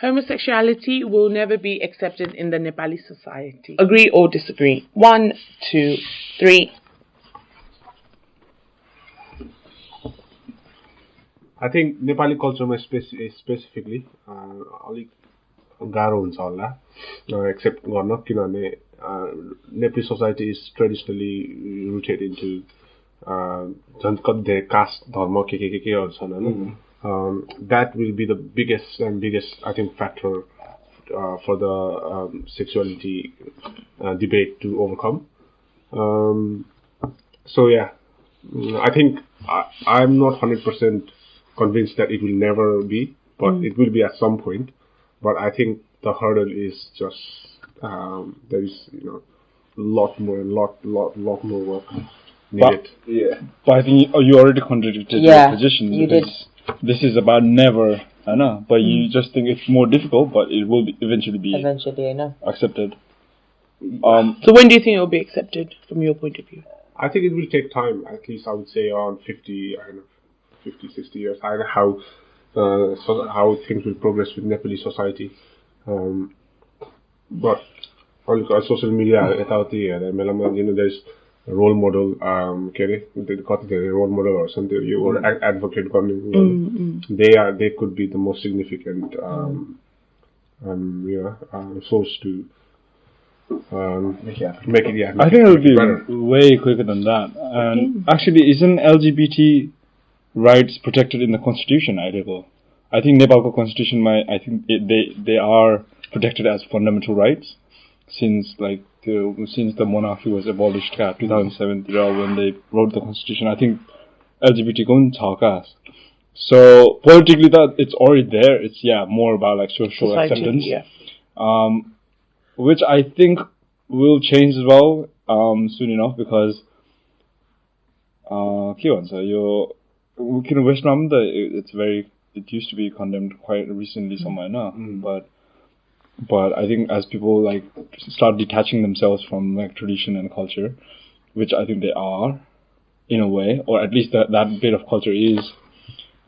Homosexuality will never be accepted in the Nepali society. Agree or disagree? 1, 2, 3. I think Nepali culture specifically अलिक गाह्रो हुन्छ होला accept गर्न किनभने Nepali society is traditionally rooted into झन् कति धेरै कास्ट धर्म के छन् हैन that will be the biggest I think factor for the sexuality debate to overcome. So yeah, I think I'm not 100% convinced that it will never be, but it will be at some point. But I think the hurdle is just there is lot more work needed. But I think you already contradicted your position. You did. This is about never, I know, but you just think it's more difficult, but it will eventually be accepted. So when do you think it will be accepted from your point of view? I think it will take time. At least I would say around 50, 60 years. I don't know how things will progress with Nepali society. But on social media, there's a role model. Role model or something. You or advocate. They could be the most significant source to make it. Yeah, I think it would be way quicker than that. And actually, isn't LGBT rights protected in the constitution? I think Nepal's constitution, I think they are protected as fundamental rights since the monarchy was abolished in 2007 when they wrote the constitution. I think LGBT going to so politically that it's already there. It's more about like social acceptance, which I think will change as well soon enough because it used to be condemned quite recently somewhere now, but I think as people like start detaching themselves from like tradition and culture, which I think they are in a way, or at least that bit of culture is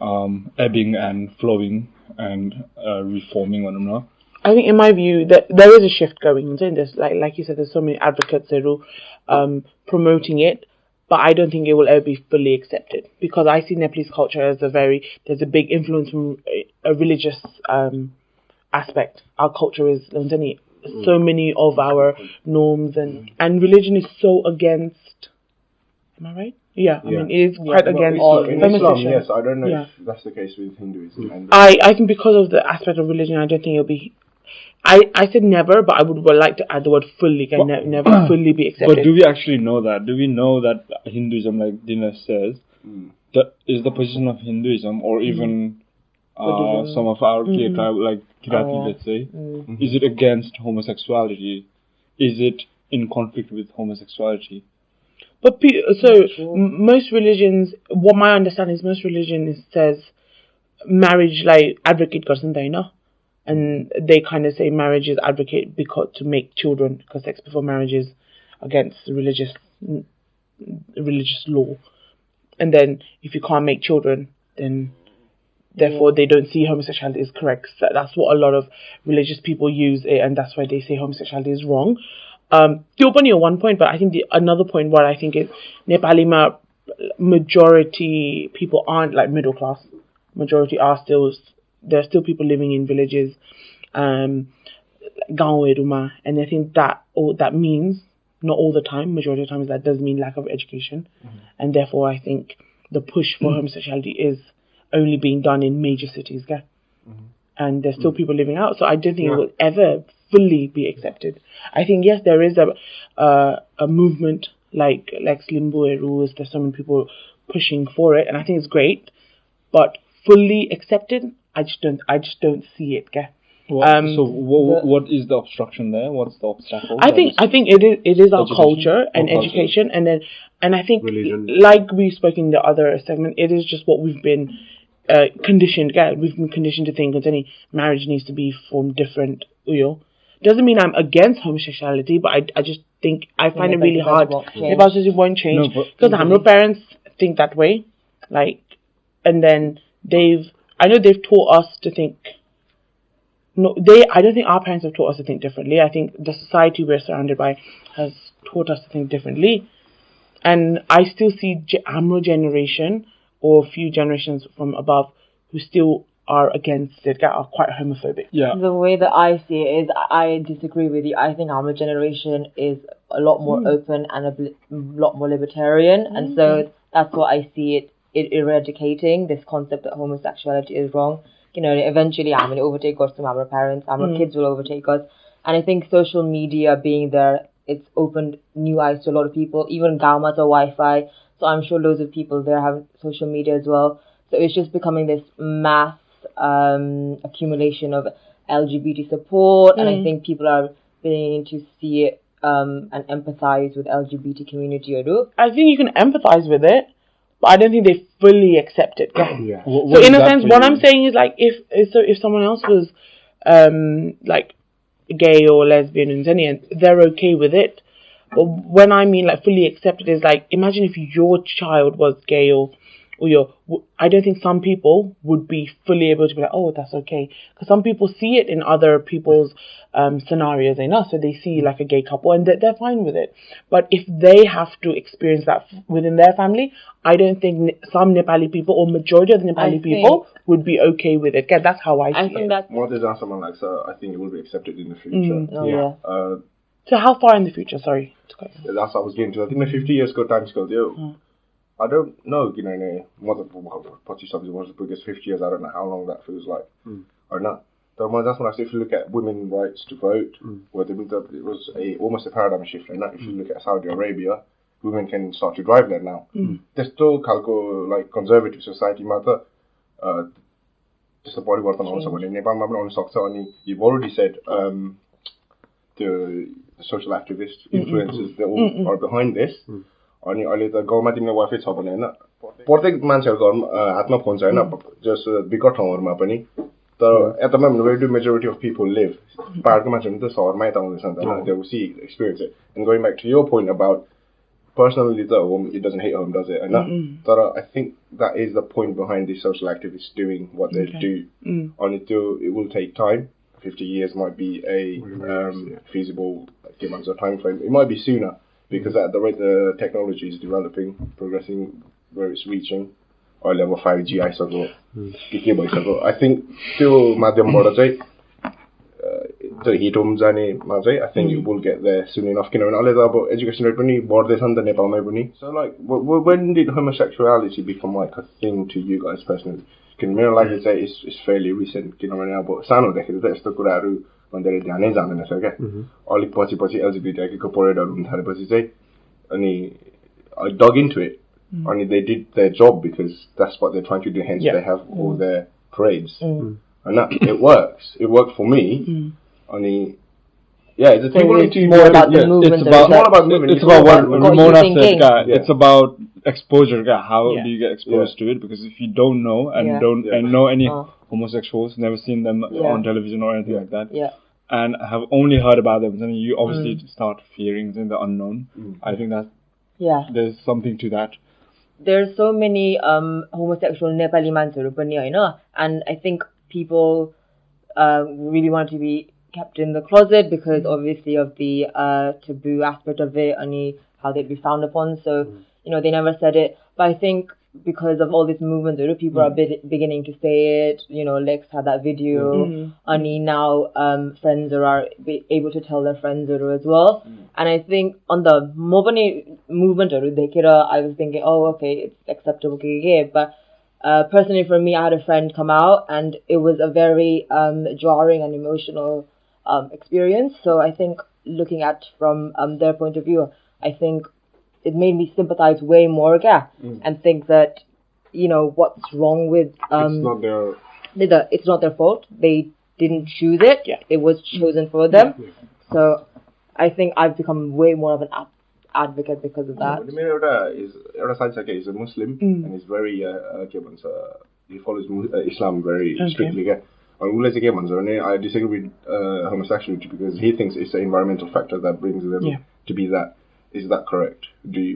ebbing and flowing and reforming one another. I think in my view that there is a shift going on. There's like you said, there's so many advocates that are promoting it. But I don't think it will ever be fully accepted because I see Nepalese culture as there's a big influence from a religious aspect. Our culture is, so many of our norms and religion is so against, am I right? Yeah, I mean, it is quite against Islam, yes, I don't know if that's the case with Hinduism. I think because of the aspect of religion, I don't think it'll be... I said never, but I would like to add the word fully. Can never fully be accepted. But do we actually know that? Do we know that Hinduism, like Dinesh says, that is the position of Hinduism, or even some of our tribe, like Kirati, let's say, is it against homosexuality? Is it in conflict with homosexuality? But most religions, what my understanding is, most religions says marriage like advocate karsan, and they kind of say marriage is advocate because to make children, because sex before marriage is against religious law, and then if you can't make children, then therefore they don't see homosexuality is correct. So that's what a lot of religious people use it, and that's why they say homosexuality is wrong. To open your one point, but I think another point what I think is Nepali majority people aren't like middle class. Majority are still. There are still people living in villages, and I think that means not all the time. Majority of the times that does mean lack of education, and therefore I think the push for homosexuality is only being done in major cities, and there's still people living out. So I don't think it will ever fully be accepted. I think yes, there is a movement like Slimbo rules. There's so many people pushing for it, and I think it's great, but fully accepted, I just don't see it. So what is the obstruction there? What's the obstacle? I think it is our culture and education, and I think religion. Like we spoke in the other segment, it is just what we've been conditioned. We've been conditioned to think that any marriage needs to be from different. Doesn't mean I'm against homosexuality, but I just think I find it really hard. If I was just it won't change because Hamro parents think that way, and then I know they've taught us to think no, I don't think our parents have taught us to think differently. I think the society we're surrounded by has taught us to think differently. And I still see Hamro generation or a few generations from above who still are against it, are quite homophobic. Yeah. The way that I see it is, I disagree with you. I think our generation is a lot more open and a lot more libertarian, and so that's what I see it eradicating this concept that homosexuality is wrong. Eventually, I'm going to overtake us from our parents. Our kids will overtake us, and I think social media being there, it's opened new eyes to a lot of people. Even Gaumata Wi-Fi, so I'm sure loads of people there have social media as well. So it's just becoming this mass accumulation of LGBT support, and I think people are beginning to see it and empathize with LGBT community. I think you can empathize with it, but I don't think they fully accept it. Yeah. So in a sense, what I'm saying is like if someone else was like gay or lesbian and they're okay with it. But when I mean like fully accepted is like, imagine if your child was gay or I don't think some people would be fully able to be like, oh, that's okay. Because some people see it in other people's scenarios, so they see like a gay couple and they're fine with it. But if they have to experience that within their family, I don't think some Nepali people or majority of the Nepali people would be okay with it. That's how I see it. What is that someone like, so I think it will be accepted in the future. So how far in the future? Sorry. That's what I was getting to. I think the 50 years ago time scale, I don't know, what the biggest 50 years, I don't know how long that feels like, or not. That's when I say, if you look at women's rights to vote, where it was almost a paradigm shift. And if you look at Saudi Arabia, women can start to drive there now. There's still like conservative society matter. Just the body work on also in Nepal, you've already said the social activists, influencers, they all are behind this. अनि अहिले त गाउँमा तिमीले wifi छ भने हैन प्रत्येक मान्छेहरुको हातमा phone छ हैन जस विकट ठाउँहरुमा पनि तर एटमा मेजोरिटी अफ पिपल लिभ पाहाडको मान्छेहरु त शहरमै त आउँदैछ नि त they will see experience it and going back to your point about personally the home, it doesn't hate home, does it? But I think that is the point behind these social activists doing what they do. On it will take time. 50 years might be a feasible time frame. It might be sooner. Because at the rate the technology is developing, progressing, where it's reaching, or level 5G, I think still, the heat homes, I think it will get there soon enough. Education rate Nepal. So, like, when did homosexuality become like a thing to you guys personally? Can me like to say it's fairly recent. But Sano that's the धेरै ध्यानै जाँदैन छ क्या अलिक पछि LGBT को परेडहरु हुन थालेपछि चाहिँ अनि I dug into it and they did their job because that's what they're trying to do, hence they have all their parades and that it worked for me and it's more about the movement. It's about what Ramona said, it's about exposure. How do you get exposed to it? Because if you don't know and know any homosexuals, never seen them on television or anything like that, and have only heard about them, then you obviously start fearing the unknown. I think that there's something to that. There's so many homosexual Nepali mansharu pani haina, and I think people really want to be kept in the closet because obviously of the taboo aspect of it and how they'd be frowned upon. So they never said it, but I think because of all this movement, people are beginning to say it. Lex had that video, and now friends are able to tell their friends as well. And I think on the movement, I was thinking, oh, okay, it's acceptable, but personally for me, I had a friend come out, and it was a very jarring and emotional experience. So I think looking at from their point of view, I think it made me sympathize way more, and think that, what's wrong with it's not their fault. They didn't choose it. It was chosen for them. So I think I've become way more of an advocate because of that. He's a Muslim and he's very he follows Islam very strictly. I disagree with homosexuality because he thinks it's an environmental factor that brings them to be that. Is that correct?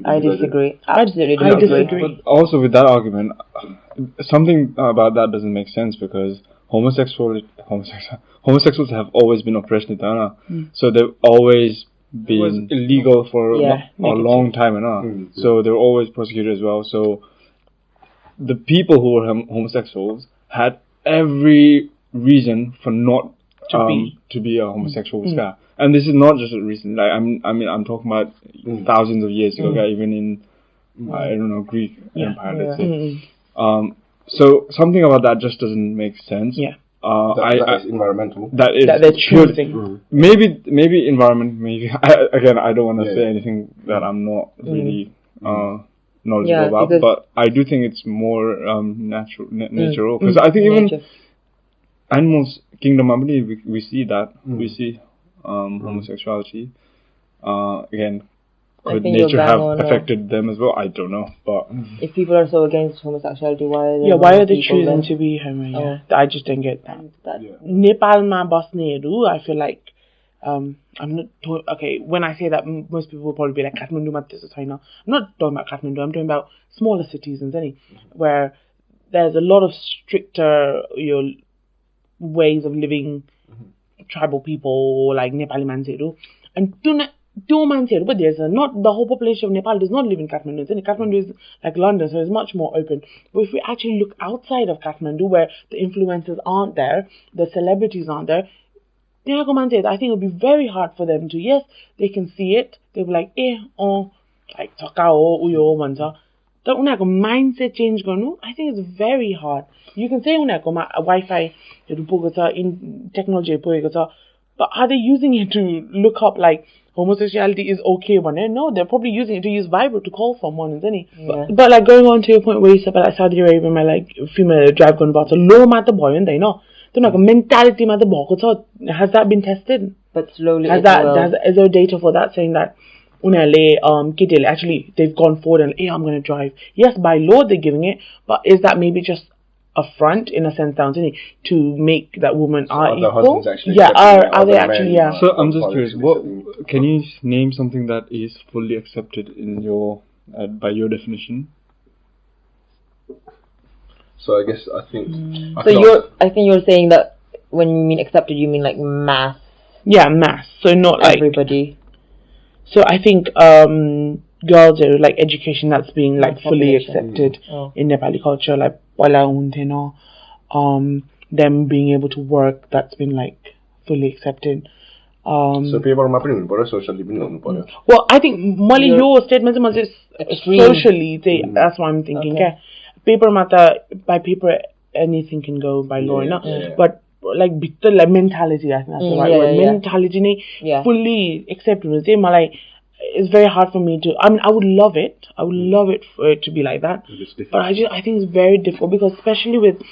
I disagree. Absolutely disagree. But also with that argument, something about that doesn't make sense because homosexuals have always been oppressed in Ghana. So they've always been illegal for a long time, so they were always persecuted as well. So the people who were homosexuals had every reason for not to be a homosexual. And this is not just a reason. Like I'm talking about thousands of years ago, even in I don't know, Greek Empire, let's say. So something about that just doesn't make sense. That is environmental. That they're choosing. Maybe environment. Maybe I don't want to say anything that I'm not really knowledgeable about. But I do think it's more natural. Because I think even animals, kingdom, we see that. We see homosexuality. Again, could nature have affected them as well? I don't know, but if people are so against homosexuality, why are they choosing to be homo? I just don't get that. Nepal ma basneहरू, I feel like I'm not okay. When I say that, most people will probably be like Kathmandu ma त्यस्तो छैन. I'm not talking about Kathmandu. I'm talking about smaller cities in Zeni, where there's a lot of stricter ways of living, tribal people like Nepali मान्छेहरू, and but there's not the whole population of Nepal does not live in Kathmandu. Kathmandu is like London, so it's much more open. But if we actually look outside of Kathmandu, where the influencers aren't there, the celebrities aren't there, I think it'll be very hard for them to. Yes, they can see it. They'll be like, like Takao, Uyo, Manta. But mindset change gonu, I think it's very hard. You can say Wi-Fi in technology, but are they using it to look up like homosexuality is okay? No, they're probably using it to use Viber to call someone, isn't it? But like going on to your point where you said about like Saudi Arabia, my like female drive going about so low matter boy, and they know. Mentality matter has that been tested? But slowly, is there data for that saying that actually they've gone forward and I'm going to drive? Yes, by law they're giving it, but is that maybe just a front in a sense down to make that woman are equal? Are they actually? So I'm just curious. What can you name something that is fully accepted in your by your definition? So I think. I think you're saying that when you mean accepted, you mean like mass. Yeah, mass. So not like everybody. So I think girls are like education that's being like fully accepted in Nepali culture, like them being able to work, that's been like fully accepted. So paper ma पनि हुनु socially पनि हुनु पर्यो. Well, I think Molly, your statement is socially. That's what I'm thinking. Paper mata by paper anything can go by law, but like mentality, I think that's the right word. Mentality fully accepted. It's very hard for me to. I mean, I would love it. I would love it for it to be like that. But I think it's very difficult because especially with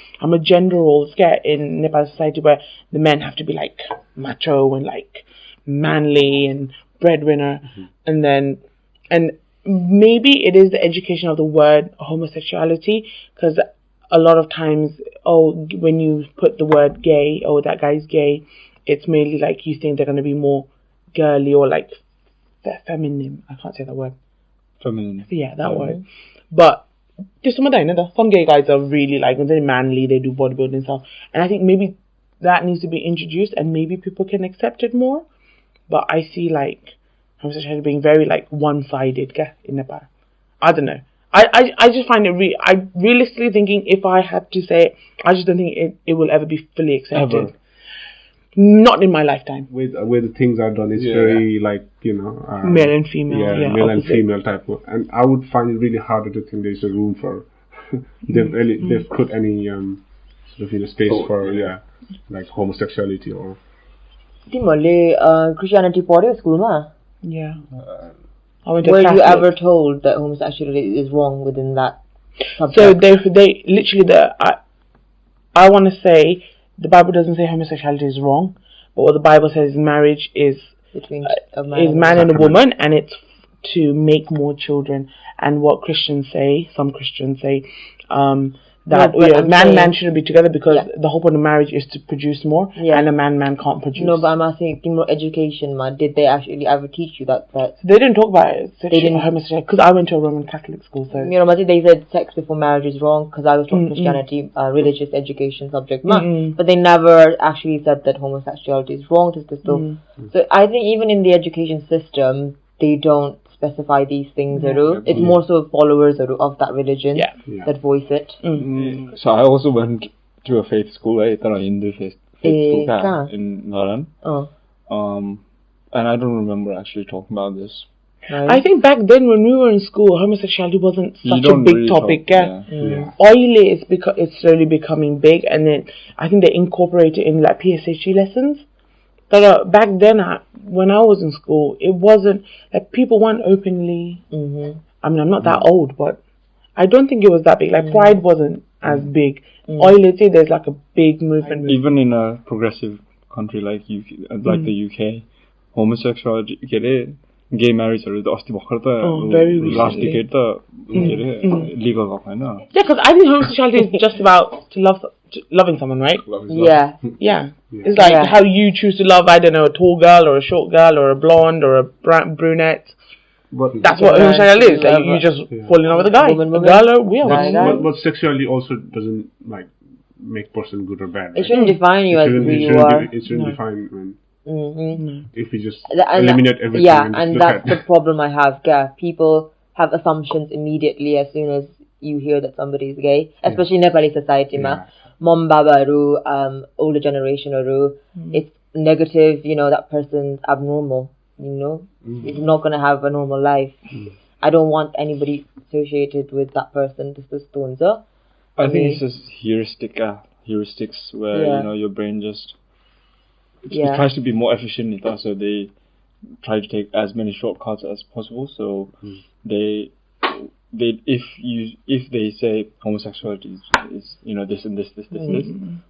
gender roles in Nepal society where the men have to be like macho and like manly and breadwinner, and maybe it is the education of the word homosexuality, because a lot of times, when you put the word gay, that guy's gay, it's mainly like you think they're going to be more girly or like feminine. I can't say that word. Feminine. Yeah, that word. But there's some gay guys are really like very manly, they do bodybuilding stuff. And I think maybe that needs to be introduced and maybe people can accept it more. But I see like homosexuality being very like one-sided in Nepal. I don't know. I just find it realistically thinking, if I had to say, I just don't think it will ever be fully accepted. Ever. Not in my lifetime. With the things are done, it's very like male and female. Male and female type of, and I would find it really harder to think there's a room for they've put any sort of space for like homosexuality or. Christianity पढ्यो स्कुलमा? Yeah. Were you ever told that homosexuality is wrong within that subject? So they literally I want to say the Bible doesn't say homosexuality is wrong, but what the Bible says is marriage is between a man and a woman, and it's to make more children. And what Christians say, some Christians say, that No, but I'm saying- man shouldn't be together because Yeah. the whole point of marriage is to produce more, Yeah. and a man can't produce. No, but I'm asking more education, man. Did they actually ever teach you that? They didn't talk about it. They didn't. Homosexuality, because I went to a Roman Catholic school, so You know, they said sex before marriage is wrong because I was taught Christianity, religious education subject, but they never actually said that homosexuality is wrong. So I think even in the education system, they don't specify these things. It's more so followers of that religion that voice it. So I also went to a faith school, Hindu faith school in Naran. And I don't remember actually talking about this. Right? I think back then when we were in school, homosexuality wasn't such a big topic. Oily is because it's slowly becoming big, and then I think they incorporate it in like PSHE lessons. But back then, when I was in school, it wasn't like people weren't openly. I mean, I'm not that old, but I don't think it was that big. Like Pride wasn't as big. Oily, there's like a big movement. Even in a progressive country like the UK, homosexuality, gay marriage are very last recently. decade legal. Yeah, because I think homosexuality is just about loving someone, right? Yeah. Yeah. It's like how you choose to love, I don't know, a tall girl or a short girl or a blonde or a brunette. But That's what homosexuality is. Like, you just fall in love with a guy. Woman. A girl or a wheel. but sexuality also doesn't like make person good or bad. Right? It shouldn't define you as who you are. It shouldn't define. If we just And eliminate everything. Yeah, and and look that's at the problem I have. Yeah, people have assumptions immediately as soon as you hear that somebody is gay, especially in Nepali society. Mom, baba, older generation, it's negative. That person's abnormal. He's not gonna have a normal life. I don't want anybody associated with that person. I think it's just heuristics where your brain just it tries to be more efficient, so they try to take as many shortcuts as possible. So they if they say homosexuality is this and this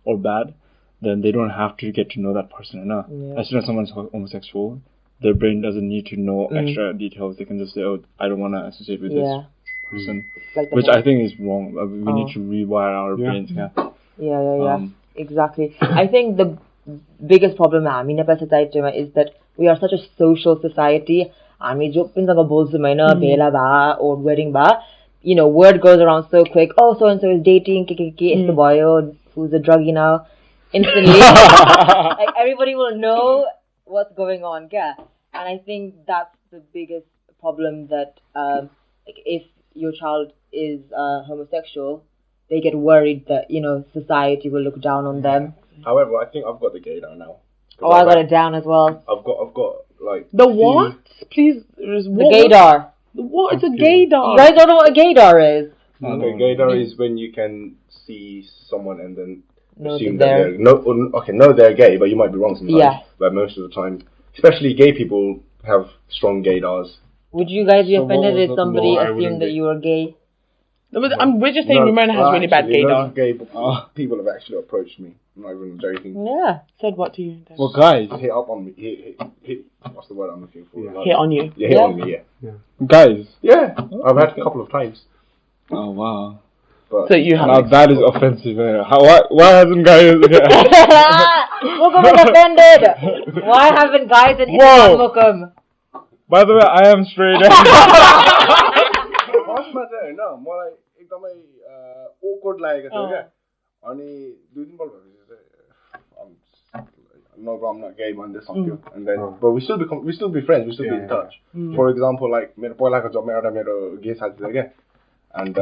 or bad, then they don't have to get to know that person enough. As soon as someone's homosexual, their brain doesn't need to know extra details. They can just say, "Oh, I don't want to associate with this person," which I think is wrong. We need to rewire our brains. Exactly. I think the biggest problem in Nepal society is that we are such a social society. Or wedding word goes around so quick. Oh, so and so is dating. It's the boy who's a druggie now. Instantly, like everybody will know what's going on. And I think that's the biggest problem, that if your child is homosexual, they get worried that society will look down on them. However, I think I've got the gaydar now. Oh, I got it down as well. I've got like the what? Please, the gaydar. What is a gaydar? You guys don't know what a gaydar is? Okay, gaydar is when you can see someone and then assume that they're they're gay, but you might be wrong sometimes. Yeah. But most of the time, especially gay people have strong gaydars. Would you guys be offended if somebody No, I assumed wouldn't that be. you were gay? We're just saying Ramona has really bad gaydar. Gay people have actually approached me. I'm not even joking. Yeah. Said what to you? Then? Well, guys, Hit up on me. Hit. What's the word I'm looking for? Yeah. Hit on you. Yeah, hit on me. Yeah. guys. Yeah, I've had a couple of times. Oh wow. But So you have. Now that is offensive. Why hasn't guys? Mukum is offended. Why haven't guys in Islam Mukum? By the way, I am straight. First मा चाहिँ हैन मलाई एकदमै awkward लागेको थियो क्या अनि दुई दिन पल्ट no I'm not gay भन्दै सक्यो and then but we still be friends, we still be in touch. For example, like मेरो पहिलाको जबमा एउटा मेरो गे साथी थियो क्या and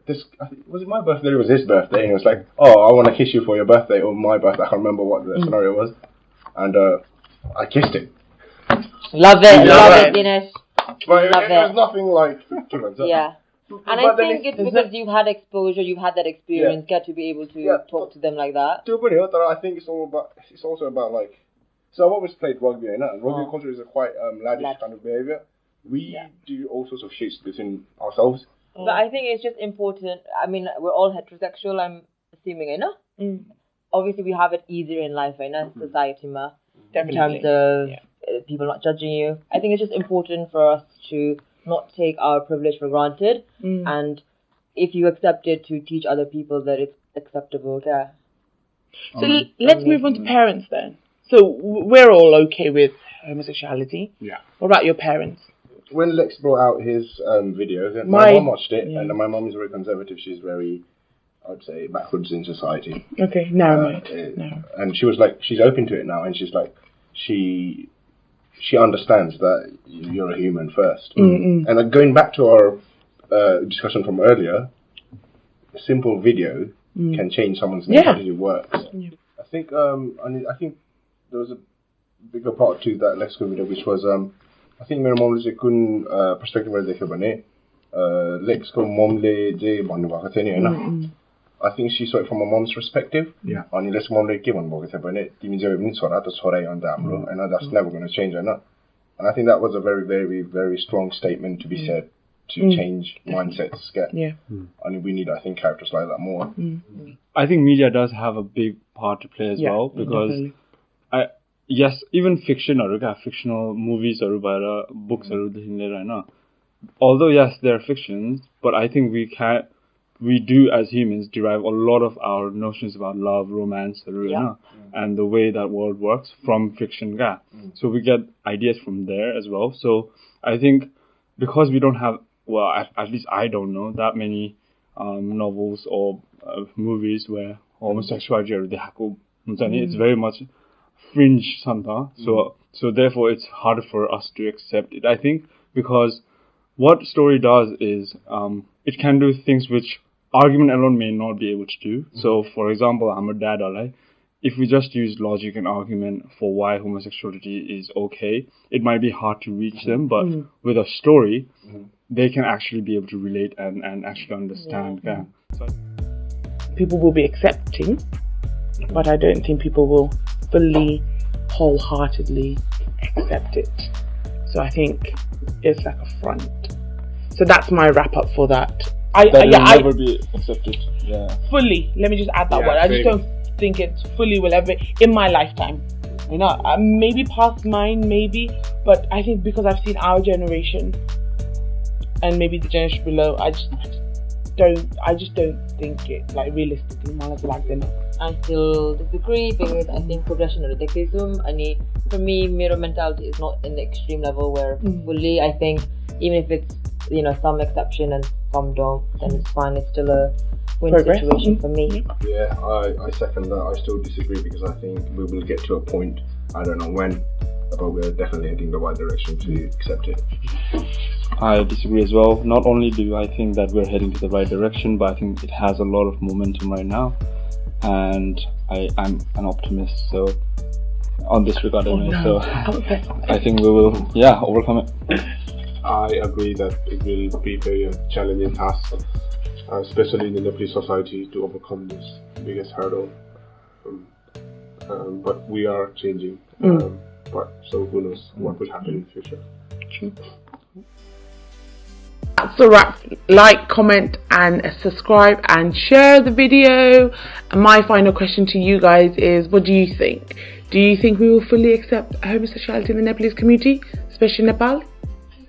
this was it my birthday or was his birthday, and he was like, oh, I want to kiss you for your birthday or my birthday, I can't remember what the scenario was, and I kissed him. Love it, Dinesh. But Love it was nothing like yeah. And I think it's because you've had exposure, you've had that experience, get to be able to talk to them like that. I think it's also about like, so I've always played rugby, and rugby culture is a quite laddish kind of behavior. We do all sorts of shit between ourselves. But I think it's just important. I mean, we're all heterosexual, I'm assuming, you know? Obviously, we have it easier in life, right? Society, ma. In terms of people not judging you. I think it's just important for us to not take our privilege for granted and if you accept it, to teach other people that it's acceptable. Yeah. So let's move on to parents then. So we're all okay with homosexuality. Yeah. What about your parents? When Lex brought out his videos, my mom watched it, and my mom is very conservative. She's very, I would say, backwards in society. Okay, narrow-minded. And she was like, she's open to it now, and she's like, she understands that you're a human first. And going back to our discussion from earlier, a simple video can change someone's mentality works. I think there was a bigger part to that Lex video, which was I think मेरो ममले चाहिँ कुन पर्सपेक्टिभबाट देख्यो भने लेक्सको ममले जे भन्नुभएको थियो नि हैन I think she saw it from a mom's perspective. Yeah. अनि lakes ममले के भन्नुभएको थियो भने तिमी जे पनि छोरा त छोरै हो नि त हाम्रो and that's never going to change Hahn. And I think that was a very, very, very strong statement to be said to change mindsets. Yeah. And we need, I think, characters like that more. I think media does have a big part to play as well, because yes, even fiction or fictional movies or books or although yes, they're fictions, but I think we do as humans derive a lot of our notions about love, romance, and the way that world works from fiction. So we get ideas from there as well. So I think because we don't have, well, at least I don't know that many novels or movies where homosexuality or it's very much fringe santa. So therefore it's harder for us to accept it, I think, because what story does is it can do things which argument alone may not be able to do. So for example, I'm a dad, if we just use logic and argument for why homosexuality is okay, it might be hard to reach them, but with a story they can actually be able to relate and actually understand. So people will be accepting, but I don't think people will fully, wholeheartedly accept it. So I think it's like a front. So that's my wrap up for that. That will never be accepted. Yeah. Fully. Let me just add that word. I just don't think it fully will ever in my lifetime. You know, maybe past mine, maybe, but I think because I've seen our generation and maybe the generation below, I just don't think it, like, realistically, like them. I still disagree because I think progression or sexism, for me, mirror mentality is not in the extreme level where fully, I think, even if it's, some exception and some don't, then it's fine. It's still a win situation for me. Yeah, I second that. I still disagree because I think we will get to a point, I don't know when, but we're definitely heading the right direction to accept it. I disagree as well. Not only do I think that we're heading to the right direction, but I think it has a lot of momentum right now, and I'm an optimist, so on this regard so I think we will overcome it. I agree that it will be very challenging task, especially in the Nepali society, to overcome this biggest hurdle. But we are changing. But so who knows what will happen in the future. True. That's a wrap. Like, comment and subscribe and share the video. And my final question to you guys is, what do you think? Do you think we will fully accept homosexuality in the Nepalese community, especially in Nepal?